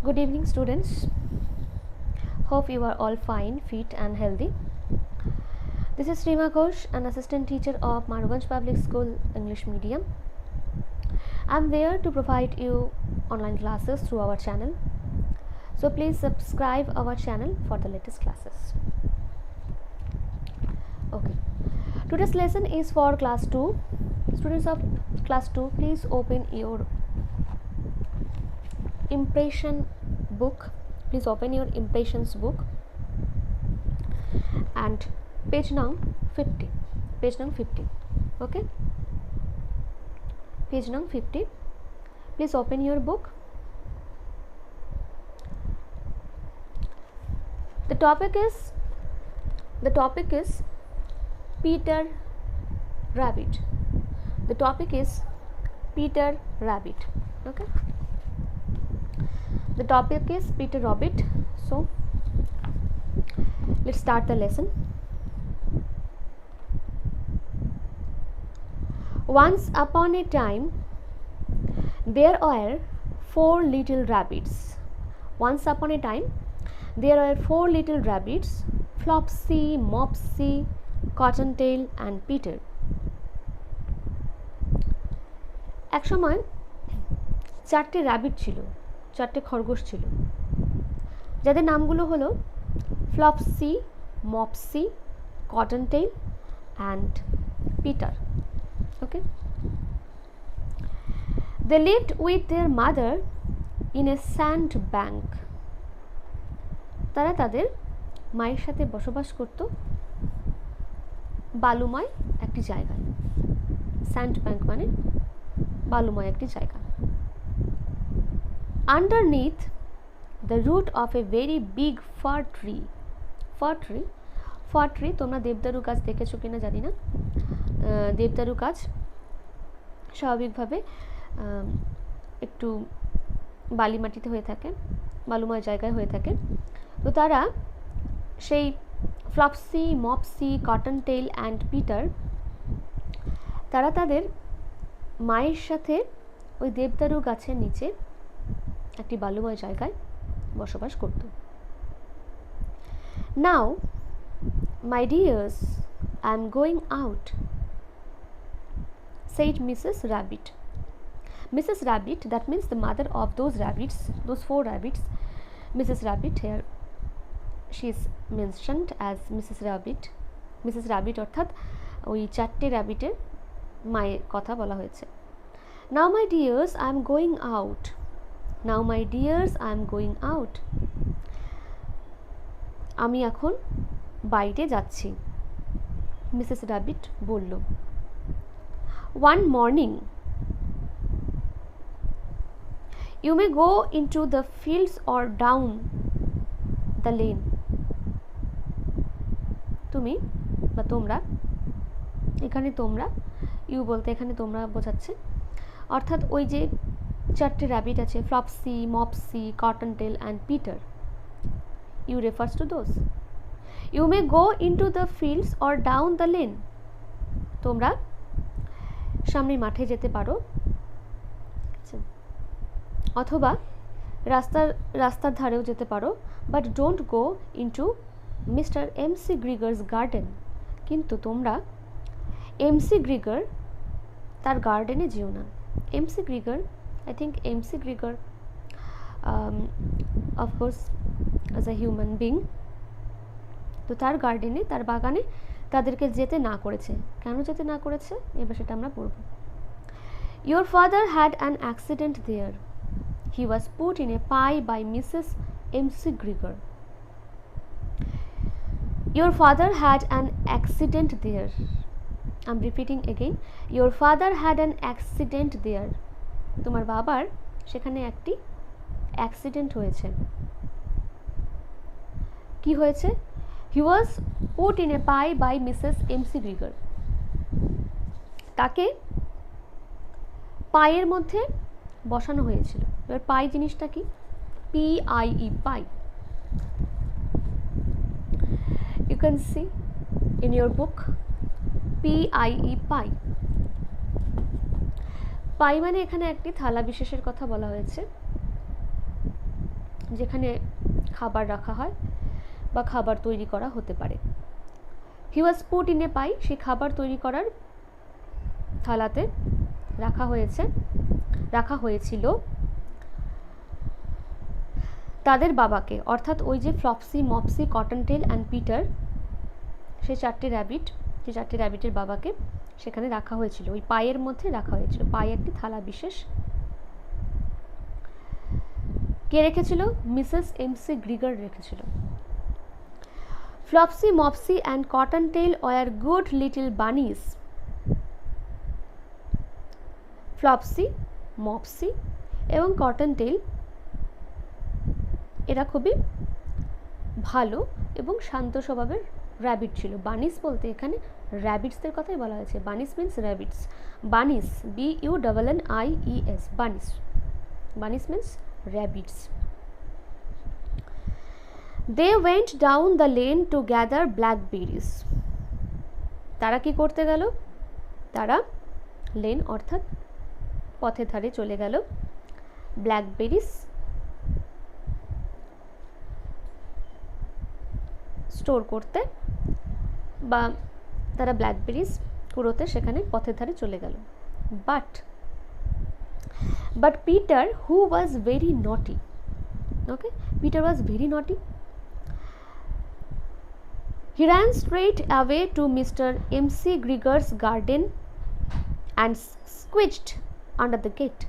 Good evening, students. Hope you are all fine, fit, and healthy. This is Srima Ghosh, an assistant teacher of Maruganj Public School English Medium. I am there to provide you online classes through our channel. So please subscribe our channel for the latest classes. Okay. Today's lesson is for class 2. Students of class 2, please open your impression book. Please open your impressions book and page number 50. Okay, page number 50. Please open your book. The topic is Peter Rabbit. The topic is Peter Rabbit. Okay, the topic is Peter Rabbit. So let's start the lesson. Once upon a time there were 4 little rabbits. Once upon a time there were 4 little rabbits, Flopsy, Mopsy, Cottontail and Peter. এক সময় 4টে rabbit ছিল, 4টে খরগোশ ছিল, যাদের নামগুলো হলো Flopsy, Mopsy, Cottontail and Peter. Okay, they lived with their mother in a sand bank. তারা তাদের মায়ের সাথে বসবাস করত বালুময় একটি জায়গায়। স্যান্ড ব্যাংক মানে বালুময় একটি জায়গা। Underneath the root of a very big fir tree. Fir tree তোমরা দেবদারু গাছ দেখেছো কিনা জানি না। দেবদারু গাছ স্বাভাবিকভাবে একটু বালি মাটিতে হয়ে থাকে, বালুময় জায়গায় হয়ে থাকে। তো তারা সেই ফ্লপসি, মপসি, কটনটেল অ্যান্ড পিটার তারা তাদের মায়ের সাথে ওই দেবদারু গাছের নিচে একটি বালুময় জায়গায় বসবাস করত। Now, my dears, I am going out, said Mrs. Rabbit. Mrs. Rabbit, that means the mother of those rabbits, those 4 rabbits. Mrs. Rabbit, here she is mentioned as Mrs. Rabbit. Mrs. Rabbit অর্থাৎ ওই 4টে র্যাবিটের মায়ের কথা বলা হয়েছে। Now my dears, I am going out. Now my dears, I am going out. আমি এখন বাইরে যাচ্ছি, মিসেস রাবিট বলল। One morning you may go into the fields or down the lane. তুমি বা তোমরা, এখানে তোমরা, ইউ বলতে এখানে তোমরা বোঝাচ্ছে, অর্থাৎ ওই যে 4টে র্যাবিট আছে, Flopsy, Mopsy, Cottontail and Peter, you refers to those. You may go into the fields or down the lane. তোমরা সামনে মাঠে যেতে পারো অথবা রাস্তার ধারেও যেতে পারো, but don't go into mister McGregor's garden. কিন্তু তোমরা এমসি গ্রিগার তার গার্ডেনে যেও না। McGregor, I think MC Grigor, of course, as a human being, তো তার গার্ডেনে, তার বাগানে তাদেরকে যেতে না করেছে। কেন যেতে না করেছে এবার সেটা আমরা পড়ব। Your father had an accident there. He was put in a pie by Mrs. MC Grigor. Your father had an accident there. I'm repeating again. Your father had an accident there. তোমার বাবার সেখানে একটি accident হয়েছে। কি হয়েছে? He was put in a pie by Mrs. MC Grigor. তাকে পায়ের মধ্যে বসানো হয়েছিল। এবার পাই জিনিসটা কি? PIE, pi. You can see in your book PIE, পাই। পাই মানে এখানে একটি থালা বিশেষের কথা বলা হয়েছে। যেখানে খাবার রাখা হয় বা খাবার তৈরি করা হতে পারে। হি ওয়াজ পুট ইন এ পাই, সেই খাবার তৈরি করার থালাতে রাখা হয়েছিল তাদের বাবাকে, অর্থাৎ ওই যে ফ্লপসি, মপসি, কটনটেল অ্যান্ড পিটার, সেই চারটে র্যাবিটের বাবাকে সেখানে রাখা হয়েছিল, ওই পায়ের মধ্যে রাখা হয়েছিল। পায়ে একটি থালা বিশেষ। কে রেখেছিল? মিসেস এমসি গ্রিগার রেখেছিল। ফ্লপসি, মপসি অ্যান্ড কটনটেল ওয়ার গুড লিটল বানিজ। ফ্লপসি, মপসি এবং কটনটেল এরা খুবই ভালো এবং শান্ত স্বভাবের র্যাবিট ছিল। বানিস বলতে এখানে র্যাবিটসদের কথাই বলা হয়েছে। Bunnies means rabbits. Bunnies, BUNNIES, bunnies. Bunnies means rabbits. They went down the lane to gather blackberries. তারা কি করতে গেল? তারা লেন অর্থাৎ পথের ধারে চলে গেল ব্ল্যাকবেরিজ স্টোর করতে, বা তারা ব্ল্যাকবেরিজ কুড়োতে সেখানে পথের ধারে চলে গেল। But Peter, who was very নটি, ওকে, পিটার ওয়াজ ভেরি নটি, he ran straight away to Mr. MC Grigor's garden and squished under the gate.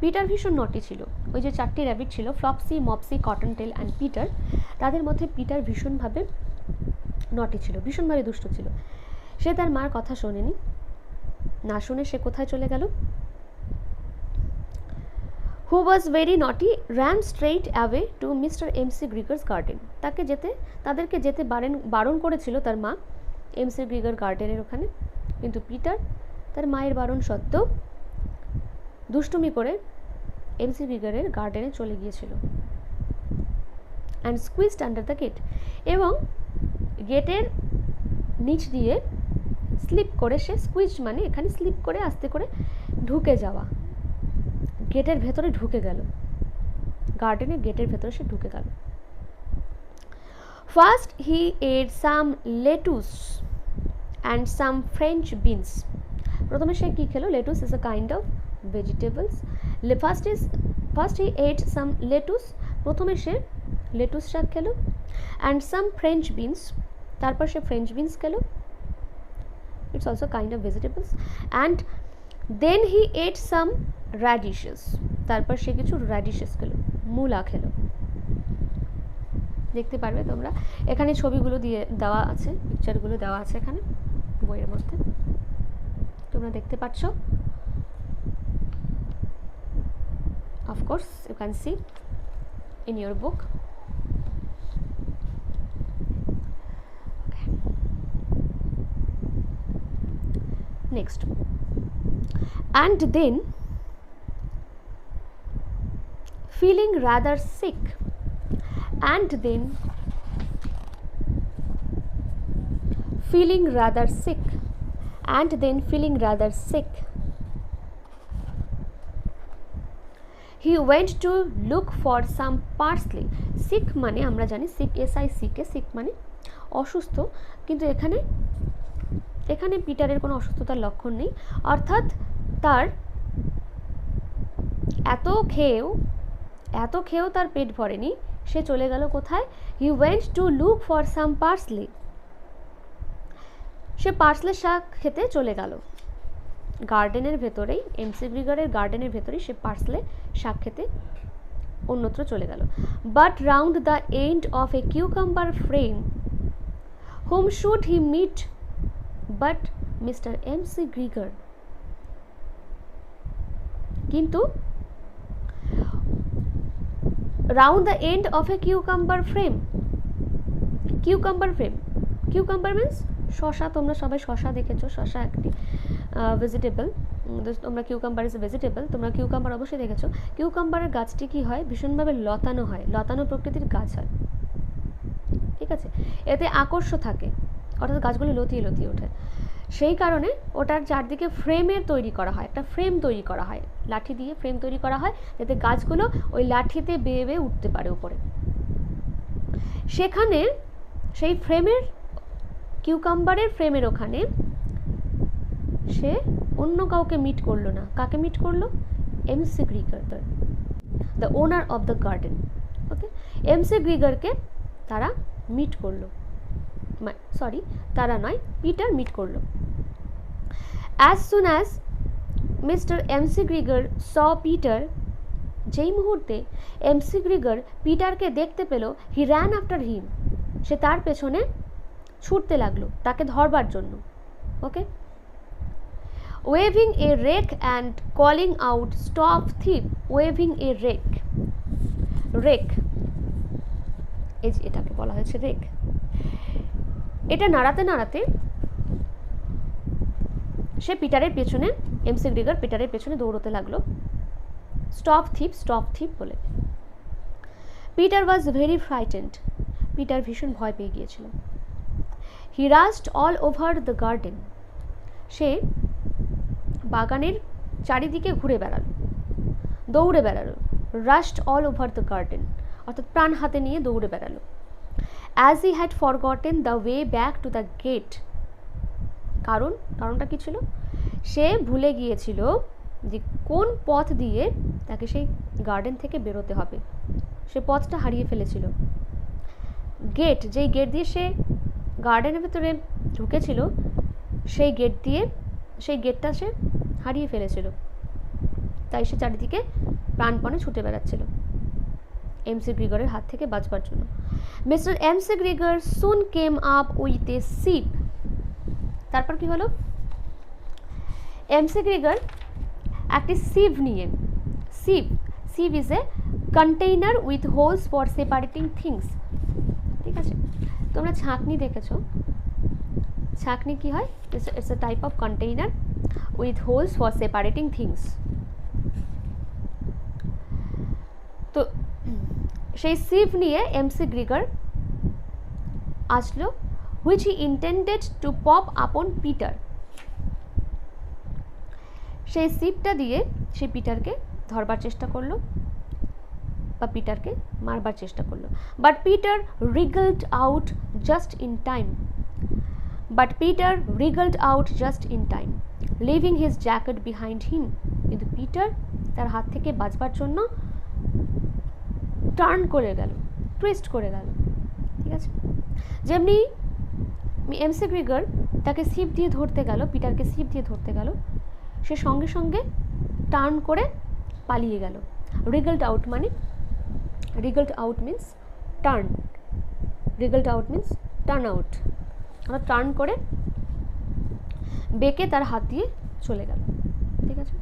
Peter ভীষণ নটি ছিল। ওই যে চারটি র্যাবিট ছিল, ফ্লপসি, মপসি, কটনটেল অ্যান্ড পিটার, তাদের মধ্যে পিটার ভীষণভাবে নটি ছিল, ভীষণভাবে দুষ্ট ছিল। সে তার মার কথা শোনেনি, না শুনে সে কোথায় চলে গেল? Who was very naughty ran straight away to mister McGregor's garden. তাদেরকে যেতে বারণ করেছিল তার মা এমসি গ্রিগার গার্ডেনের ওখানে, কিন্তু পিটার তার মায়ের বারণ সত্ত্বেও দুষ্টুমি করে এমসি গ্রিগারের গার্ডেনে চলে গিয়েছিল। অ্যান্ড স্কুইজড আন্ডার দ্য গেট, এবং গেটের নিচ দিয়ে স্লিপ করে সে, স্কুইজ মানে এখানে স্লিপ করে আস্তে করে ঢুকে যাওয়া, গেটের ভেতরে ঢুকে গেল, গার্ডেনের গেটের ভেতরে সে ঢুকে গেল। First he ate some lettuce and some French beans. প্রথমে সে কী খেলো? Lettuce is a kind of vegetables. First he ate some lettuce, প্রথমে সে লেটুস শাক খেলো, অ্যান্ড সাম ফ্রেঞ্চ বিনস, তারপর সে ফ্রেঞ্চ বিনস খেলো, it's also kind of vegetables, and then he ate some radishes, তারপর সে কিছু র্যাডিশেস খেলো, মূলা খেলো। দেখতে পারবে তোমরা, এখানে ছবিগুলো দিয়ে দেওয়া আছে, পিকচারগুলো দেওয়া আছে এখানে বইয়ের মধ্যে, তোমরা দেখতে পাচ্ছ। Of course, you can see in your book. Okay. Next. And then, feeling rather sick, and then feeling rather sick, and then feeling rather sick, he went to look for some parsley. sick মানে আমরা জানি sick, SICK, sick মানে অসুস্থ, কিন্তু এখানে পিটারের কোনো অসুস্থতার লক্ষণ নেই, অর্থাৎ তার এত খেয়েও তার পেট ভরেনি, সে চলে গেল কোথায়? He went to look for some parsley, say parsley শাক খেতে চলে গেল। গার্ডেনের ভেতরেই, এমসি গ্রিগারের গার্ডেনের ভেতরেই সে পার্সলে শাক খেতে অন্যত্র চলে গেল। But round the end of a cucumber frame whom should he meet but mister McGregor. কিন্তু round the end of a cucumber frame means শশা, তোমরা সবাই শশা দেখেছো, শশা একটি ভেজিটেবল, তোমরা কিউকাম্বার ইজ এ ভেজিটেবল, তোমরা কিউকাম্বার অবশ্যই দেখেছো। কিউকাম্বারের গাছটি কি হয়? ভীষণভাবে লতানো হয়, লতানো প্রকৃতির গাছ হয়, ঠিক আছে, এতে আকর্ষ থাকে, অর্থাৎ গাছগুলি লতিয়ে ওঠে। সেই কারণে ওটার চারদিকে ফ্রেমের তৈরি করা হয়, একটা ফ্রেম তৈরি করা হয়, লাঠি দিয়ে ফ্রেম তৈরি করা হয় যাতে গাছগুলো ওই লাঠিতে বেয়ে বেয়ে উঠতে পারে উপরে। সেখানে সেই ফ্রেমের, কিউকাম্বারের ফ্রেমের ওখানে সে অন্য কাউকে মিট করলো না। কাকে মিট করলো? McGregor, the owner of the garden. Okay, এমসি গ্রিগারকে তারা মিট করলো, সরি তারা নয়, পিটার মিট করলো। As soon as mister McGregor saw Peter, যেই মুহূর্তে এমসি গ্রিগার পিটারকে দেখতে পেল, হি র্যান আফটার হিম, সে তার পেছনে ছুটতে লাগলো তাকে ধরবার জন্য। Okay, waving a rake and calling out stop thief, waving a rake, rake এই যে এটাকে বলা হয়েছে রেক, এটা নাড়াতে নাড়াতে সে পিটারের পেছনে, এমসি গ্রিগার পিটারের পেছনে দৌড়তে লাগলো, স্টপ থিপ বলে। Peter was very frightened, Peter ভীষণ ভয় পেয়ে গিয়েছিল। He rushed all over the garden, সে বাগানের চারিদিকে ঘুরে বেড়ালো, দৌড়ে বেড়ালো। Rushed all over the garden অর্থাৎ প্রাণ হাতে নিয়ে দৌড়ে বেড়ালো। As he had forgotten the way back to the gate, কারণটা কি ছিল? সে ভুলে গিয়েছিল যে কোন পথ দিয়ে তাকে সেই গার্ডেন থেকে বেরোতে হবে, সে পথটা হারিয়ে ফেলেছিল। গেট, যেই গেট দিয়ে সে গার্ডেনের ভেতরে ঢুকেছিল, সেই গেটটা সে হারিয়ে ফেলেছিল, তাই সে চারিদিকে প্রাণপণে ছুটে বেড়াচ্ছিল এমসি গ্রিগারের হাত থেকে বাঁচবার জন্য। Mister McGregor soon came up with a sieve, তারপর কি হলো? এমসি গ্রিগার একটি সিভ নিয়ে, sieve is a container with holes for separating things. ঠিক আছে, তোমরা ছাঁকনি দেখেছো, ছাঁকনি কি হয়? It's a type of container with holes for separating things. তো সেই সিভ নিয়ে এমসি গ্রিগার আসলো, which he intended to pop upon Peter, সেই সিপটা দিয়ে সে পিটারকে ধরবার চেষ্টা করলো বা পিটারকে মারবার চেষ্টা করলো। But Peter wriggled out just in time, leaving his jacket behind him, কিন্তু পিটার তার হাত থেকে বাঁচবার জন্য টার্ন করে গেল, টুইস্ট করে গেল। ঠিক আছে, যেমনি এমসি গ্রিগার তাকে সিপ দিয়ে ধরতে গেল, পিটারকে সিপ দিয়ে ধরতে গেল, সে সঙ্গে সঙ্গে টার্ন করে পালিয়ে গেল। wriggled out means turn, turn out, অর্থাৎ টার্ন করে বেঁকে তার হাত দিয়ে চলে গেল। ঠিক আছে,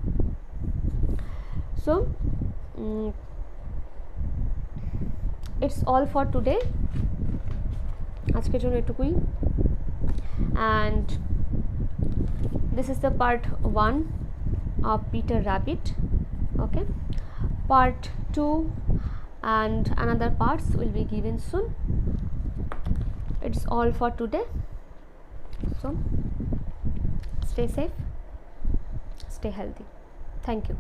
so it's all for today, আজকের জন্য এটুকুই। and this is the part 1 of Peter Rabbit. Okay, part 2 and another parts will be given soon. It's all for today, so stay safe, stay healthy. Thank you.